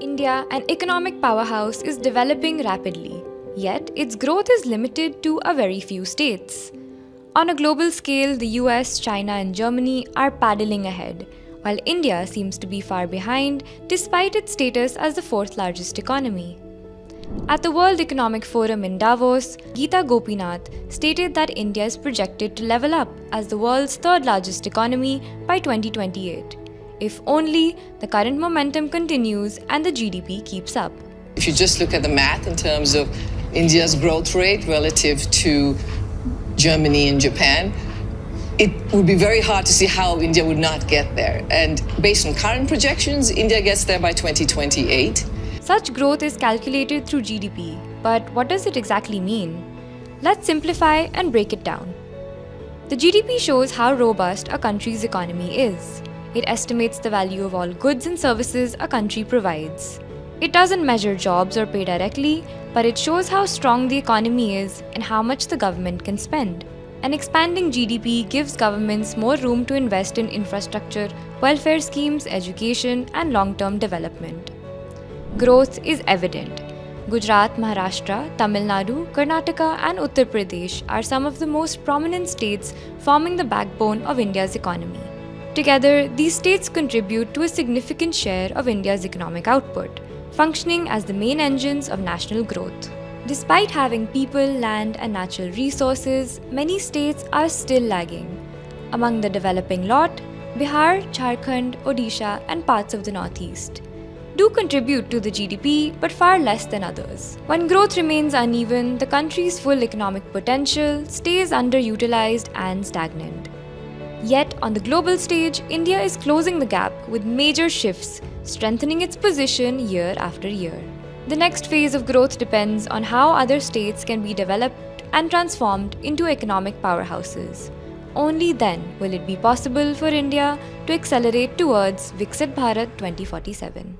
India, an economic powerhouse, is developing rapidly, yet its growth is limited to a very few states. On a global scale, the US, China, and Germany are paddling ahead, while India seems to be far behind despite its status as the fourth largest economy. At the World Economic Forum in Davos, Geeta Gopinath stated that India is projected to level up as the world's third largest economy by 2028, if only the current momentum continues and the GDP keeps up. If you just look at the math in terms of India's growth rate relative to Germany and Japan, it would be very hard to see how India would not get there. And based on current projections, India gets there by 2028. Such growth is calculated through GDP, but what does it exactly mean? Let's simplify and break it down. The GDP shows how robust a country's economy is. It estimates the value of all goods and services a country provides. It doesn't measure jobs or pay directly, but it shows how strong the economy is and how much the government can spend. An expanding GDP gives governments more room to invest in infrastructure, welfare schemes, education, and long-term development. Growth is evident. Gujarat, Maharashtra, Tamil Nadu, Karnataka, and Uttar Pradesh are some of the most prominent states forming the backbone of India's economy. Together, these states contribute to a significant share of India's economic output, functioning as the main engines of national growth. Despite having people, land, and natural resources, many states are still lagging. Among the developing lot, Bihar, Jharkhand, Odisha, and parts of the northeast do contribute to the GDP, but far less than others. When growth remains uneven, the country's full economic potential stays underutilized and stagnant. Yet, on the global stage, India is closing the gap with major shifts, strengthening its position year after year. The next phase of growth depends on how other states can be developed and transformed into economic powerhouses. Only then will it be possible for India to accelerate towards Viksit Bharat 2047.